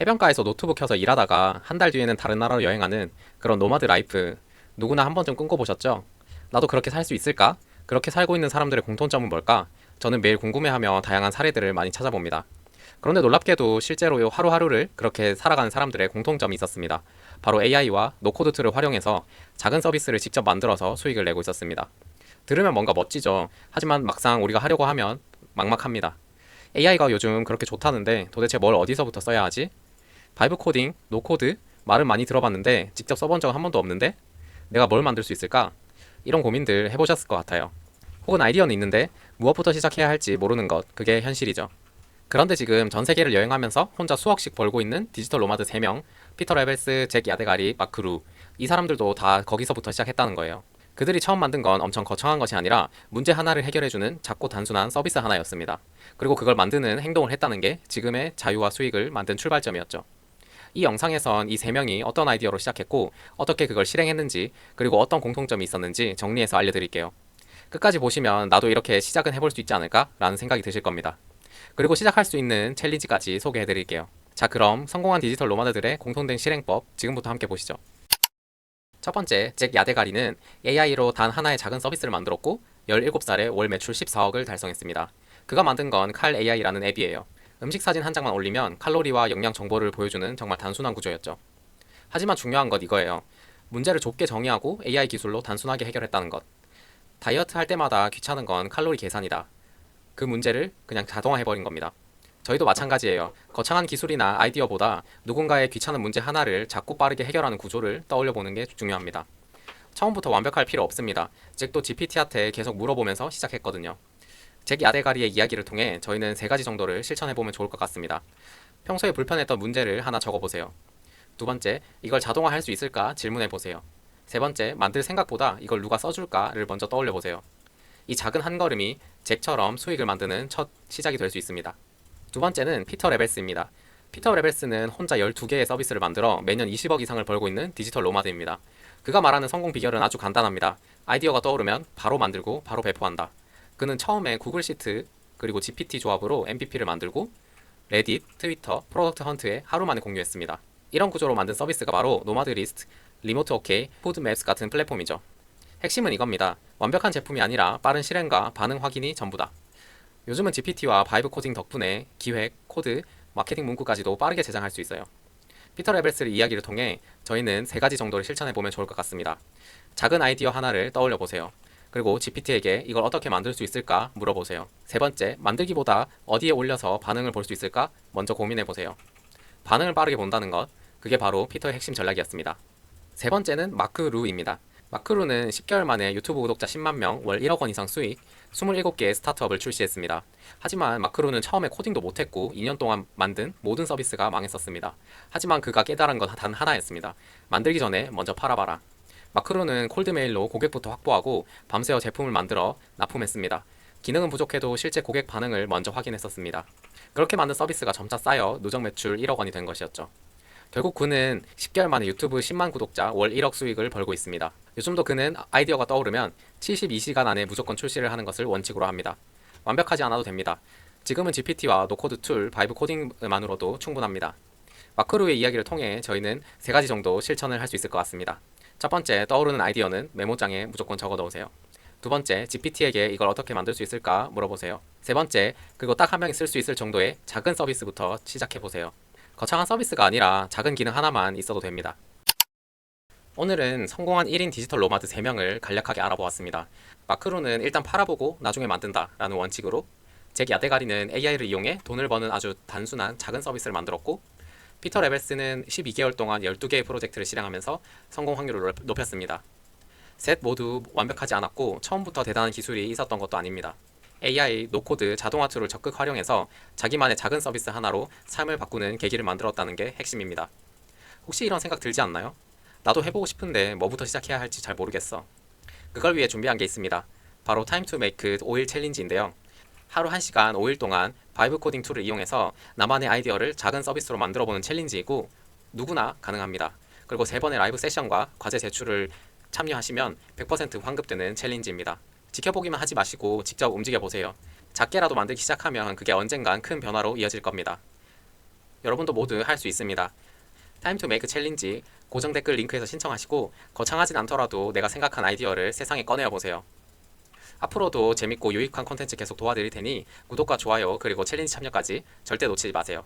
해변가에서 노트북 켜서 일하다가 한 달 뒤에는 다른 나라로 여행하는 그런 노마드 라이프 누구나 한 번쯤 꿈꿔보셨죠? 나도 그렇게 살 수 있을까? 그렇게 살고 있는 사람들의 공통점은 뭘까? 저는 매일 궁금해하며 다양한 사례들을 많이 찾아봅니다. 그런데 놀랍게도 실제로 하루하루를 그렇게 살아가는 사람들의 공통점이 있었습니다. 바로 AI와 노코드 툴을 활용해서 작은 서비스를 직접 만들어서 수익을 내고 있었습니다. 들으면 뭔가 멋지죠. 하지만 막상 우리가 하려고 하면 막막합니다. AI가 요즘 그렇게 좋다는데 도대체 뭘 어디서부터 써야 하지? 바이브 코딩, 노코드, 말은 많이 들어봤는데 직접 써본 적은 한 번도 없는데 내가 뭘 만들 수 있을까? 이런 고민들 해보셨을 것 같아요. 혹은 아이디어는 있는데 무엇부터 시작해야 할지 모르는 것, 그게 현실이죠. 그런데 지금 전 세계를 여행하면서 혼자 수억씩 벌고 있는 디지털 노마드 3명, 피터 레벨스, 잭 야데가리, 마크 루, 이 사람들도 다 거기서부터 시작했다는 거예요. 그들이 처음 만든 건 엄청 거창한 것이 아니라 문제 하나를 해결해주는 작고 단순한 서비스 하나였습니다. 그리고 그걸 만드는 행동을 했다는 게 지금의 자유와 수익을 만든 출발점이었죠. 이 영상에선 이 3명이 어떤 아이디어로 시작했고 어떻게 그걸 실행했는지, 그리고 어떤 공통점이 있었는지 정리해서 알려드릴게요. 끝까지 보시면 나도 이렇게 시작은 해볼 수 있지 않을까? 라는 생각이 드실 겁니다. 그리고 시작할 수 있는 챌린지까지 소개해드릴게요. 자, 그럼 성공한 디지털 노마드들의 공통된 실행법 지금부터 함께 보시죠. 첫 번째, 잭 야데가리는 AI로 단 하나의 작은 서비스를 만들었고 17살에 월 매출 14억을 달성했습니다. 그가 만든 건 칼 AI라는 앱이에요. 음식 사진 한 장만 올리면 칼로리와 영양 정보를 보여주는 정말 단순한 구조였죠. 하지만 중요한 건 이거예요. 문제를 좁게 정의하고 AI 기술로 단순하게 해결했다는 것. 다이어트 할 때마다 귀찮은 건 칼로리 계산이다. 그 문제를 그냥 자동화해버린 겁니다. 저희도 마찬가지예요. 거창한 기술이나 아이디어보다 누군가의 귀찮은 문제 하나를 작고 빠르게 해결하는 구조를 떠올려보는 게 중요합니다. 처음부터 완벽할 필요 없습니다. 잭도 GPT한테 계속 물어보면서 시작했거든요. 잭 야데가리의 이야기를 통해 저희는 3가지 정도를 실천해보면 좋을 것 같습니다. 평소에 불편했던 문제를 하나 적어보세요. 두 번째, 이걸 자동화할 수 있을까 질문해보세요. 세 번째, 만들 생각보다 이걸 누가 써줄까를 먼저 떠올려보세요. 이 작은 한 걸음이 잭처럼 수익을 만드는 첫 시작이 될 수 있습니다. 두 번째는 피터 레벨스입니다. 피터 레벨스는 혼자 12개의 서비스를 만들어 매년 20억 이상을 벌고 있는 디지털 노마드입니다. 그가 말하는 성공 비결은 아주 간단합니다. 아이디어가 떠오르면 바로 만들고 바로 배포한다. 그는 처음에 구글 시트 그리고 GPT 조합으로 MVP를 만들고 레딧, 트위터, 프로덕트 헌트에 하루 만에 공유했습니다. 이런 구조로 만든 서비스가 바로 노마드 리스트, 리모트 오케이, 푸드 맵스 같은 플랫폼이죠. 핵심은 이겁니다. 완벽한 제품이 아니라 빠른 실행과 반응 확인이 전부다. 요즘은 GPT와 바이브 코딩 덕분에 기획, 코드, 마케팅 문구까지도 빠르게 제작할 수 있어요. 피터 레벨스의 이야기를 통해 저희는 3가지 정도를 실천해보면 좋을 것 같습니다. 작은 아이디어 하나를 떠올려 보세요. 그리고 GPT에게 이걸 어떻게 만들 수 있을까 물어보세요. 세 번째, 만들기보다 어디에 올려서 반응을 볼 수 있을까 먼저 고민해보세요. 반응을 빠르게 본다는 것, 그게 바로 피터의 핵심 전략이었습니다. 세 번째는 마크 루입니다. 마크 루는 10개월 만에 유튜브 구독자 10만 명, 월 1억 원 이상 수익, 27개의 스타트업을 출시했습니다. 하지만 마크 루는 처음에 코딩도 못했고 2년 동안 만든 모든 서비스가 망했었습니다. 하지만 그가 깨달은 건 단 하나였습니다. 만들기 전에 먼저 팔아봐라. 마크루는 콜드메일로 고객부터 확보하고 밤새워 제품을 만들어 납품했습니다. 기능은 부족해도 실제 고객 반응을 먼저 확인했었습니다. 그렇게 만든 서비스가 점차 쌓여 누적 매출 1억 원이 된 것이었죠. 결국 그는 10개월 만에 유튜브 10만 구독자 월 1억 수익을 벌고 있습니다. 요즘도 그는 아이디어가 떠오르면 72시간 안에 무조건 출시를 하는 것을 원칙으로 합니다. 완벽하지 않아도 됩니다. 지금은 GPT와 노코드 툴, 바이브 코딩만으로도 충분합니다. 마크루의 이야기를 통해 저희는 3가지 정도 실천을 할 수 있을 것 같습니다. 첫 번째, 떠오르는 아이디어는 메모장에 무조건 적어 넣으세요. 두 번째, GPT에게 이걸 어떻게 만들 수 있을까 물어보세요. 세 번째, 그리고 딱 한 명이 쓸 수 있을 정도의 작은 서비스부터 시작해보세요. 거창한 서비스가 아니라 작은 기능 하나만 있어도 됩니다. 오늘은 성공한 1인 디지털 노마드 3명을 간략하게 알아보았습니다. 마크루는 일단 팔아보고 나중에 만든다 라는 원칙으로, 잭 야데가리는 AI를 이용해 돈을 버는 아주 단순한 작은 서비스를 만들었고, 피터 레벨스는 12개월 동안 12개의 프로젝트를 실행하면서 성공 확률을 높였습니다. 셋 모두 완벽하지 않았고 처음부터 대단한 기술이 있었던 것도 아닙니다. AI, 노코드, 자동화 툴을 적극 활용해서 자기만의 작은 서비스 하나로 삶을 바꾸는 계기를 만들었다는 게 핵심입니다. 혹시 이런 생각 들지 않나요? 나도 해보고 싶은데 뭐부터 시작해야 할지 잘 모르겠어. 그걸 위해 준비한 게 있습니다. 바로 Time to Make 5일 챌린지인데요. 하루 1시간 5일 동안 바이브 코딩 툴을 이용해서 나만의 아이디어를 작은 서비스로 만들어보는 챌린지이고 누구나 가능합니다. 그리고 3번의 라이브 세션과 과제 제출을 참여하시면 100% 환급되는 챌린지입니다. 지켜보기만 하지 마시고 직접 움직여보세요. 작게라도 만들기 시작하면 그게 언젠간 큰 변화로 이어질 겁니다. 여러분도 모두 할 수 있습니다. 타임 투 메이크 챌린지 고정 댓글 링크에서 신청하시고 거창하진 않더라도 내가 생각한 아이디어를 세상에 꺼내어 보세요. 앞으로도 재밌고 유익한 콘텐츠 계속 도와드릴 테니 구독과 좋아요 그리고 챌린지 참여까지 절대 놓치지 마세요.